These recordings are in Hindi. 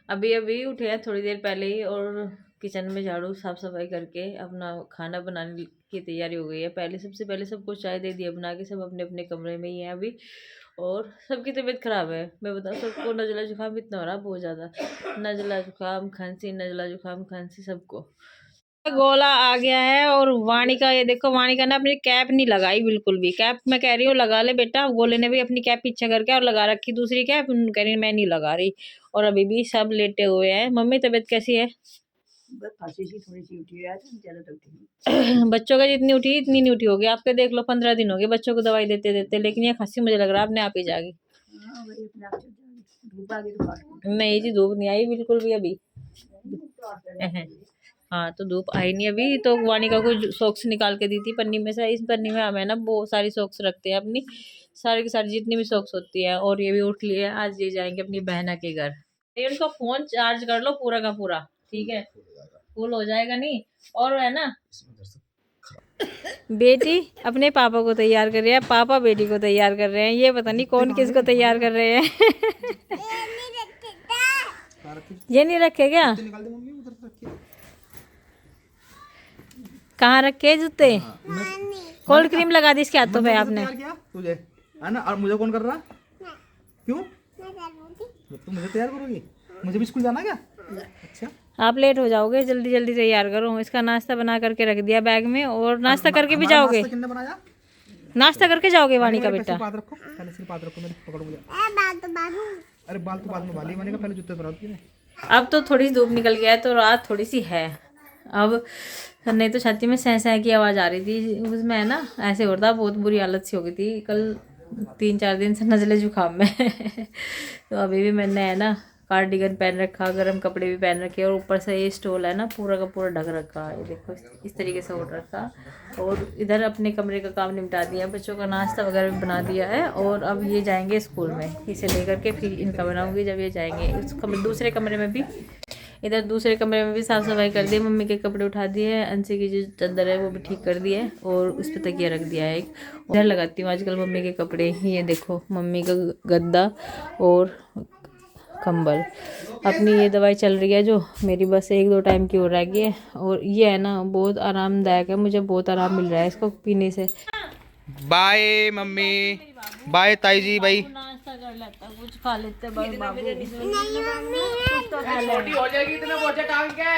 अभी अभी उठे हैं थोड़ी देर पहले ही, और किचन में झाड़ू साफ सफाई करके अपना खाना बनाने की तैयारी हो गई है। सबसे पहले सबको चाय दे दिया बना के, सब अपने अपने कमरे में ही है अभी। और सबकी तबीयत खराब है, मैं बताऊँ सबको नज़ला जुकाम इतना हो रहा बहुत ज़्यादा। नज़ला जुकाम खांसी, नज़ला जुकाम खांसी सबको। गोला आ गया है। और वानिका, ये देखो वानिका ने अपनी कैप नहीं लगाई बिल्कुल भी। कैप मैं कह रही हूँ लगा ले बेटा, गोले ने भी अपनी कैप पीछे करके और लगा रखी दूसरी कैप, कह रही मैं नहीं लगा रही। और अभी भी सब लेटे हुए हैं। मम्मी तबीयत कैसी है? खांसी सी थोड़ी सी उठी है, ज्यादा तो उठी नहीं। बच्चों का जितनी उठी इतनी नहीं उठी होगी आपके, देख लो 15 दिन हो गए बच्चों को दवाई देते देते, लेकिन ये खांसी मुझे लग रहा है अपने आप ही जाएगी। धूप आ गई तो नहीं जी, धूप नहीं आई बिल्कुल भी अभी। हाँ तो धूप आई नहीं अभी। तो वानिका को सॉक्स निकाल के दी थी पन्नी में से। इस पन्नी में हमें ना बहुत सारी सॉक्स रखते हैं अपनी, सारी की सारी जितनी भी सॉक्स होती है। और ये भी उठ लिए, आज ये जाएंगे अपनी बहना के घर। ये उनका फोन चार्ज कर लो पूरा का पूरा, ठीक है? फुल हो जाएगा नहीं। और है ना, बेटी अपने पापा को तैयार कर रही है, पापा बेटी को तैयार कर रहे हैं। ये पता नहीं कौन किसको तैयार कर रहे हैं। ये नहीं रखे क्या? कहाँ रखे जूते? कोल्ड क्रीम लगा दी इसके हाथों पे आपने। तुझे है ना? और मुझे कौन कर रहा? क्यों? तुम मुझे तैयार करोगी? मुझे भी स्कूल जाना क्या? अच्छा, आप लेट हो जाओगे, जल्दी जल्दी तैयार करो। इसका नाश्ता बना करके रख दिया बैग में, और नाश्ता करके भी जाओगे? किसने बनाया? नाश्ता करके जाओगे वानी का बेटा? बात रखो, पहले सिर बात रखो, मैं पकड़ मुझे। अरे बाल तो बाद में बाली, मैंने कहा पहले जूते पहनाओ तुझे। अब तो थोड़ी सी धूप निकल गया है तो रात थोड़ी सी है अब। नहीं तो छाती में सह सह की आवाज़ आ रही थी उसमें, है ना? ऐसे हो रहा था, बहुत बुरी हालत सी हो गई थी कल, 3-4 दिन से नज़ले जुकाम में। तो अभी भी मैंने, है ना, कार्डिगन पहन रखा, गर्म कपड़े भी पहन रखे, और ऊपर से ये स्टोल है ना पूरा का पूरा ढक रखा। ये देखो इस तरीके से ओढ़ रखा। और इधर अपने कमरे का काम निपटा दिया, बच्चों का नाश्ता वगैरह भी बना दिया है। और अब ये जाएंगे स्कूल में, इसे लेकर के फिर इनका बनाऊंगी जब ये जाएंगे उस दूसरे कमरे में भी। इधर दूसरे कमरे में भी साफ़ सफाई कर दी, मम्मी के कपड़े उठा दिए, अंशी की जो चादर है वो भी ठीक कर दी है, और उस पर तकिया रख दिया है एक। इधर लगाती हूँ आजकल मम्मी के कपड़े। ये देखो मम्मी का गद्दा और कंबल। अपनी ये दवाई चल रही है जो मेरी, बस 1-2 टाइम की हो रह गई है। और ये है ना बहुत आरामदायक है, मुझे बहुत आराम मिल रहा है इसको पीने से। बाय मम्मी, बाय ताई जी। भाई नाश्ता कर लेता, कुछ खा लेते बाबू। छोटी हो जाएगी, इतना बोझा टांग के।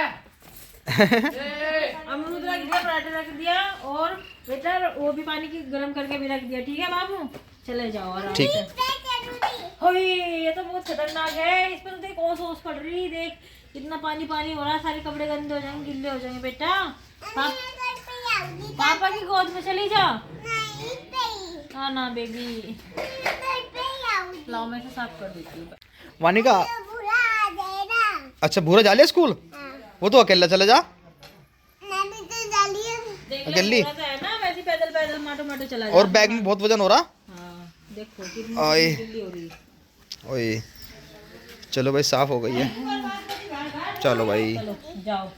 अमरूद रख दिया, पराठे रख दिया, और बेटा वो भी पानी की गर्म करके भी रख दिया, ठीक है बाबू? चले जाओ आराम से। होई, ये तो बहुत खतरनाक है, इस पर तो देख ओस ओस पड़ रही, देख कितना पानी पानी हो रहा है, सारे कपड़े गंदे हो जाएंगे, गिल्ले हो जाएंगे। बेटा पापा की गोद में चली जा। हाँ ना बेबी, लाओ मैं साफ कर देती हूँ। वानिका, अच्छा भूरा जा लिया स्कूल? वो तो अकेला चले जा। अकेली वैसे पैदल पैदल माटो माटो चला जा। और बैग में बहुत वजन हो रहा। हाँ देखो कितनी गिल्ली हो रही है। ओए चलो भाई, साफ हो गई है। चलो भाई, चलो जाओ,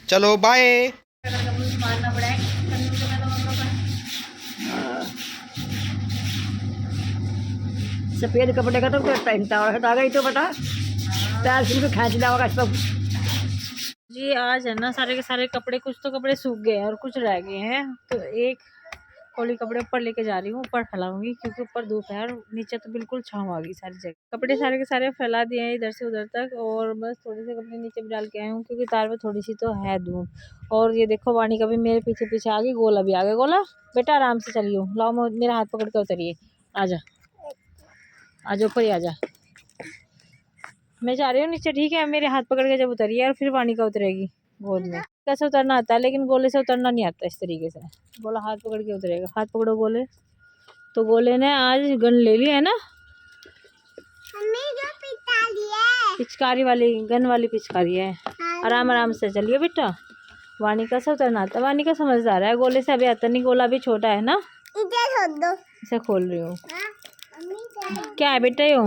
चलो बाय। मारना पड़ा है। सफेद कपड़े का तो पहनता होगा, आ गई तो बता पैर से भी खींच लिया होगा इस पर। जी आज है ना सारे के सारे कपड़े, कुछ तो कपड़े सूख गए हैं और कुछ रह गए हैं, तो एक कोली कपड़े ऊपर लेके जा रही हूँ, ऊपर फैलाऊंगी क्योंकि ऊपर धूप है और नीचे तो बिल्कुल छाँव आ गई सारी जगह। कपड़े सारे के सारे फैला दिए हैं इधर से उधर तक, और बस थोड़े से कपड़े नीचे भी डाल के आई हूँ क्योंकि तार में थोड़ी सी तो है धूप। और ये देखो वाणी का भी मेरे पीछे पीछे आ गई, गोला भी आ गया। गोला बेटा आराम से चलियो, लाओ मेरा हाथ पकड़ के उतरिए, आजा आजा ऊपर ही आजा। मैं जा रही हूँ नीचे, ठीक है? मेरे हाथ पकड़ के जब उतरिए, और फिर वाणी का उतरेगी गोद में। कैसे उतरना आता है, लेकिन गोले से उतरना नहीं आता इस तरीके से। गोला हाथ पकड़ के उतरेगा, हाथ पकड़ो गोले। तो गोले ने आज गन ले ली है ना, पिचकारी वाली, गन वाली पिचकारी है। आराम आराम से चलिए बेटा। वानिका से उतरना आता, वानिका समझदार है, गोले से अभी आता नहीं, गोला भी छोटा है ना। इसे खोल रही हूँ। क्या है बेटा यो?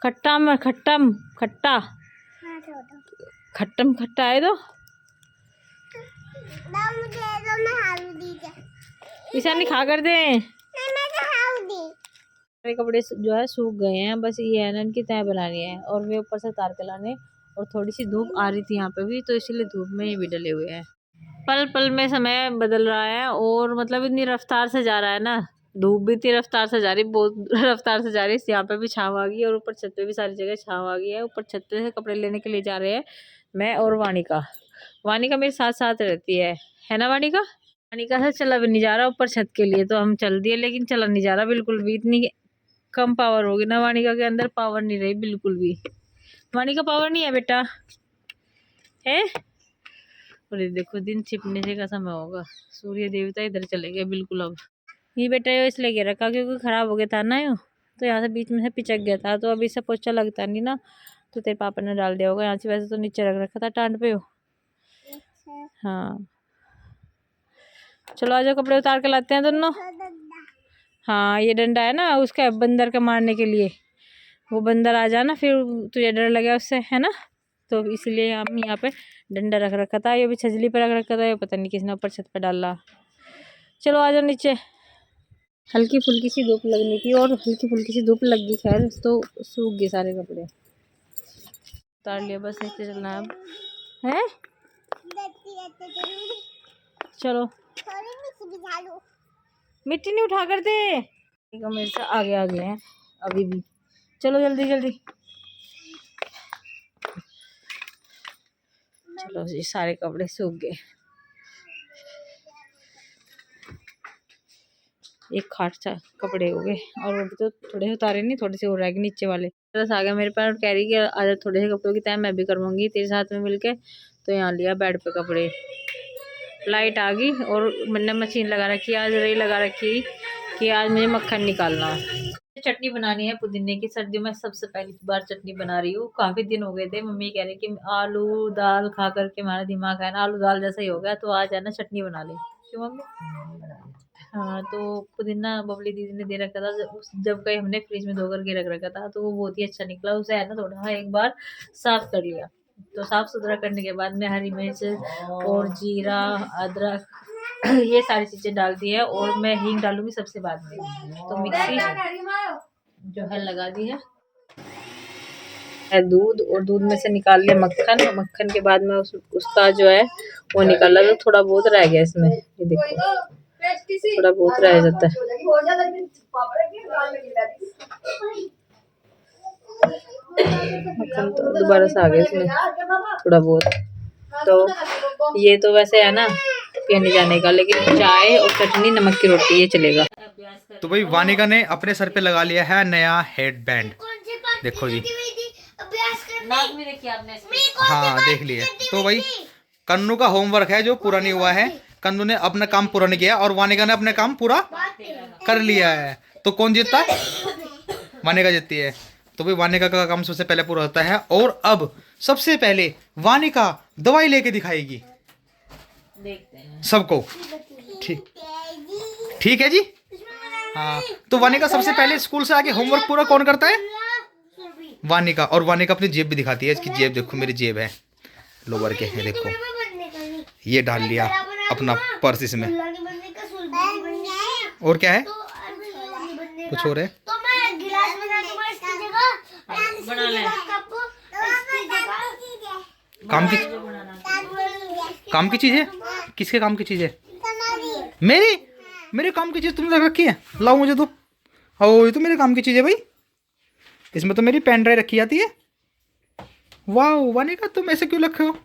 खट्टम खट्टम खट्टा, खट्टम खट्टा है तो इसे नहीं खा कर दे। मेरे कपड़े जो है सूख गए हैं, बस ये है ना इनकी तह बनानी है, और वे ऊपर से तार के लाने, और थोड़ी सी धूप आ रही थी यहाँ पे भी, तो इसलिए धूप में ही भी डले हुए हैं। पल पल में समय बदल रहा है और मतलब इतनी रफ्तार से जा रहा है ना, धूप भी इतनी रफ्तार से जा रही, बहुत रफ्तार से जा रही है। यहाँ पे भी छाँव आ गई है और ऊपर छत पे भी सारी जगह छाँव आ गई है। ऊपर छत पे से कपड़े लेने के लिए जा रहे हैं मैं और वानिका। वानिका मेरे साथ साथ रहती है ना वानिका? वानिका से चला भी नहीं जा रहा ऊपर छत के लिए, तो हम चल दिए लेकिन चला नहीं जा रहा बिल्कुल भी। इतनी कम पावर होगी ना वानिका के अंदर, पावर नहीं रही बिल्कुल भी। वानिका पावर नहीं है बेटा, है? और ये देखो दिन छिपने से का समय होगा, सूर्य देवता इधर चले गए बिल्कुल। अब ये बेटा यो इसलिए गिर रखा क्योंकि ख़राब हो गया था ना यो, तो यहाँ से बीच में से पिचक गया था, तो अभी से पोछा लगता नहीं ना, तो तेरे पापा ने डाल दिया होगा यहाँ से। वैसे तो नीचे रख रखा था टांड पे हो। हाँ चलो आ जाओ, कपड़े उतार के लाते हैं दोनों। हाँ ये डंडा है ना उसका, बंदर का मारने के लिए। वो बंदर आ जाना फिर तुझे डर लगे उससे, है ना, तो इसलिए हम यहाँ पे डंडा रख रखा था। ये भी छजली पर रख रखा था, ये पता नहीं किसने ऊपर छत पर डाला। चलो आ जाओ नीचे। हल्की फुल्की सी धूप लगनी थी और हल्की फुल्की सी धूप लग गई, खैर तो सूख गए सारे कपड़े। उतार लिया, बस नीचे चलना अब है। चलो मिट्टी नहीं उठा करते, मेरे से आगे आगे हैं अभी भी। चलो जल्दी जल्दी चलो जी, सारे कपड़े सूख गए। एक खाट सा कपड़े हो गए और वो भी तो थोड़े से उतारे नहीं, थोड़े से हो रह गए नीचे वाले। बस आ गया मेरे पास, कह रही कि आज थोड़े से कपड़ों की तय मैं भी करवाऊंगी तेरे साथ में मिलके। तो यहाँ लिया बेड पे कपड़े। लाइट आ गई और मैंने मशीन लगा रखी, आज रही लगा रखी कि आज मुझे मक्खन निकालना। चटनी बनानी है पुदीने की, सर्दियों में सबसे पहली बार चटनी बना रही हूँ। काफ़ी दिन हो गए थे, मम्मी कह रही कि आलू दाल खा करके हमारा दिमाग है ना आलू दाल जैसा ही हो गया, तो आज है ना चटनी बना ले। क्यों मम्मी? हाँ तो पुदीना बबली दीदी ने दे रखा था, जब कहीं हमने फ्रिज में धो करके रख रखा था, तो वो बहुत ही अच्छा निकला। उसे है ना थोड़ा एक बार साफ कर लिया, तो साफ सुथरा करने के बाद में हरी मिर्च और जीरा अदरक ये सारी चीज़ें डाल दी है, और मैं हींग डालूंगी सबसे बाद में। तो मिक्सी जो है लगा दी है दूध, और दूध में से निकाल लिया मक्खन। मक्खन के बाद में उसका जो है वो निकाला, तो थोड़ा बहुत रह गया इसमें, ये देखो थोड़ा बहुत रह जाता है। मक्खन तो दोबारा से आ गया इसमें थोड़ा बहुत। तो ये तो वैसे है ना पीने जाने का, लेकिन चाय और चटनी नमक की रोटी ये चलेगा। तो भाई वानिका ने अपने सर पे लगा लिया है नया हेड बैंड, देखो जी। हाँ देख लिए। तो भाई कन्नू का होमवर्क है जो पूरा नहीं हुआ है। कन्नू ने अपना काम पूरा नहीं किया और वानिका ने अपना काम पूरा कर लिया है। तो कौन जीतता है? वानिका जीतती है। तो भाई वानिका का काम सबसे पहले पूरा होता है, और अब सबसे पहले वानिका दवाई लेके दिखाएगी सबको। ठीक ठीक है जी। हाँ तो वानिका सबसे पहले स्कूल से आके होमवर्क पूरा कौन करता है? वानिका। और वानिका अपनी जेब भी दिखाती है, इसकी जेब देखो, मेरी जेब है लोअर के है, देखो ये डाल लिया अपना पर्स इसमें। और क्या है? कुछ और है? काम की चीज है? किसके काम की चीज है? मेरे काम की चीज तुमने रख रखी है? लाओ मुझे तो। ओ ये तो मेरे काम की चीज है भाई, इसमें तो मेरी पेन ड्राइव रखी जाती है। वाह वानिका तुम ऐसे क्यों रखे हो?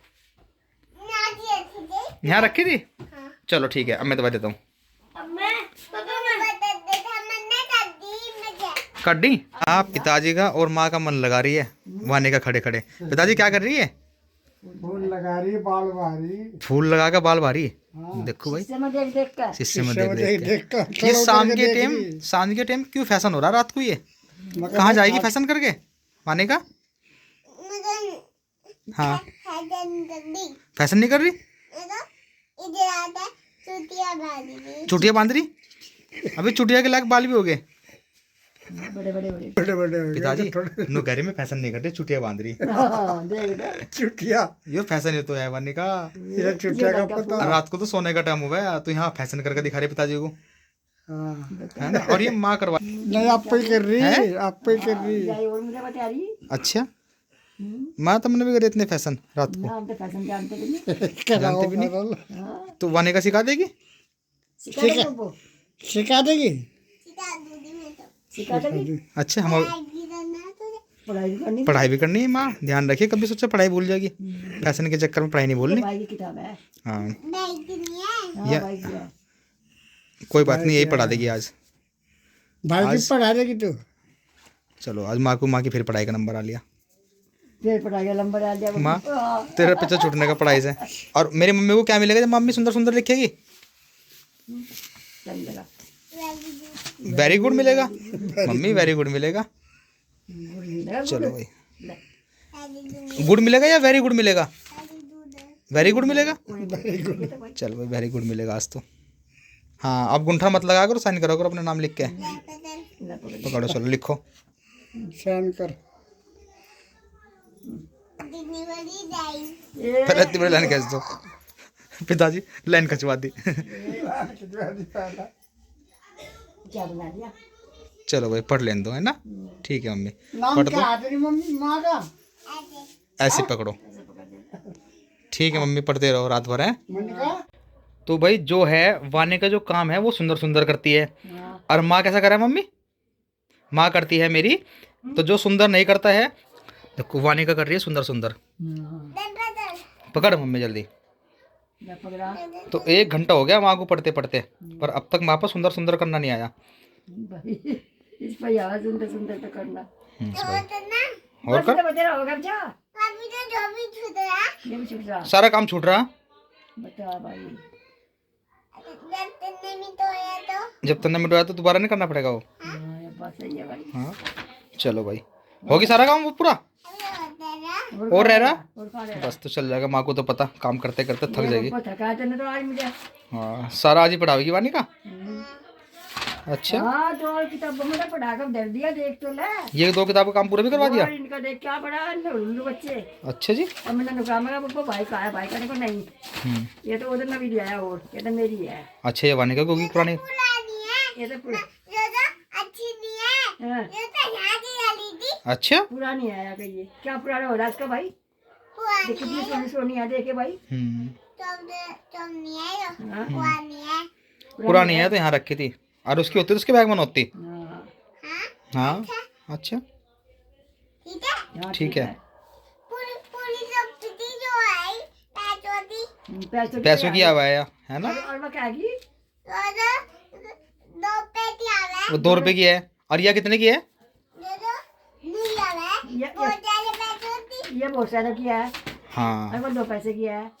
यहाँ रखी थी? चलो ठीक है, अब मैं दवा देता हूँ। कर दी। आप पिताजी का और माँ का मन लगा रही है वानिका खड़े खड़े। पिताजी क्या कर रही है? फूल लगा रही है, बाल बारी। फूल लगा कर बाल बारी। देखो भाई शीशे में देख के। ये शाम के टाइम क्यों फैशन हो रहा है रात को? ये कहाँ जाएगी फैशन करके वानिका? हाँ फैशन नहीं कर रही, चुटिया बांध रही। अभी चुटिया के लायक बाल भी हो गए बड़े बड़े पिताजी। नो घर में फैशन नहीं करते, चुटिया बांध रही। चुटिया ये फैशन ये तो है वानिका। ये चुटिया का पता। रात को तो सोने का टाइम हुआ है, तो यहाँ फैशन करके दिखा रहे पिताजी को, है ना। और ये माँ करवा नहीं, आप पे कर रही है, आप पे कर रही है। अच्छा माँ तुमने भी करे इतने फैशन रात को? ना हम तो फैशन जानते भी नहीं। जानते भी नहीं हाँ, तो वानिका सिखा देगी? सिखा देगी वो, सिखा देगी सिखा देगी। अच्छा हम पढ़ाई भी करनी पढ़ाई भी करनी है माँ, ध्यान रखिए कभी सोचा पढ़ाई भूल जाएगी, फैशन के चक्कर में पढ़ाई नहीं भूलनी। भाई की किताब है। हाँ हाँ या- भाई की है। कोई बात नहीं, यही पढ़ा देगी आज। भाई की पढ़ा देगी तू। चलो आज माँ को, माँ की फिर पढ़ाई का नंबर आ लिया। फिर पढ़ाई का नंबर आ जाएगा। माँ तेरा पीछे छूटने का पढ़ाई से। और मेरी मम्मी को क्या मिलेगा जब मम्मी सुंदर सुंदर लिखेगी? चल लगा। वेरी गुड मिलेगा मम्मी, वेरी गुड मिलेगा। लगा चलो भाई, ले। गुड मिलेगा या वेरी गुड मिलेगा? वेरी गुड मिलेगा। चलो भाई वेरी गुड मिलेगा आज तो। हाँ अब गुंठा मत लगा करो, साइन करो करो अपना नाम लिख के। पकड़ो चलो लिखो। सहन कर। पहले इतनी बड़ी लाइन खींच दो। पिताजी लाइन खिंचवा दी। क्या बना दिया? चलो भाई पढ़ लेने दो, है ना? ठीक है मम्मी नाम पढ़ क्या दो, है तेरी मम्मी माँ का? ऐसे पकड़ो। ठीक है मम्मी पढ़ते रहो रात भर, है? मनिका तो भाई जो है वाने का जो काम है वो सुंदर सुंदर करती है, और माँ कैसा करे मम्मी? माँ करती है मेरी, तो जो सुंदर नहीं करता है देखो वाने का कर रही है सुंदर सुंदर। पकड़ मम्मी जल्दी। क्या पकड़ा? तो 1 घंटा हो गया माँ को पढ़ते पढ़ते, पर अब तक माँ पर सुंदर सुंदर करना नहीं आया। भाई इस पर यार सुंदर सुंदर तो करना। और कर, बता होगा क्या? ये भी छूट रहा। सारा काम छूट रहा। बता भाई। जब तक मिट आया तो दोबारा नहीं करना पड़ेगा वो। हाँ ये बात सही है भाई। हाँ चलो भाई होगी सारा काम वो पूरा और रह रहा। और खा ले। बस तो चल जाएगा, माँ को तो पता काम करते करते थक जाएगी। वो थका है तो आज मुझे। हाँ सारा आज ही पढ़ावेगी वानी का। अच्छा हाँ तो और किताबों में तो पढ़ा कर दे दिया, देख तो ले। ये 2 किताबों का काम पूरा भी करवा दिया। और इनका देख क्या पढ़ा उल्लू बच्चे। अच्छा जी। और मैंने नुकामा का पप्पा भाई का है, भाई का देखो नहीं। ये तो उधर नवी लिया और ये तो मेरी है। अच्छा ये वानी का क्योंकि पुरानी। ये तो हाँ, अच्छा पुरानी है यार ये। क्या पुराना हो रहा है इसका भाई? देख कितनी सोनी सोनी है, देखे भाई। हाँ, पुरानी है तो यहाँ रखी थी, और उसकी होती तो उसके बैग में होती। हाँ, हाँ अच्छा हाँ, ठीक है। पैसों पैसों की आवाज़ है ना? और वो क्या की? वो 2 रुपए की है, और यह कितने की है? ये बहुत सारा किया है। हाँ और वो 2 पैसे की है।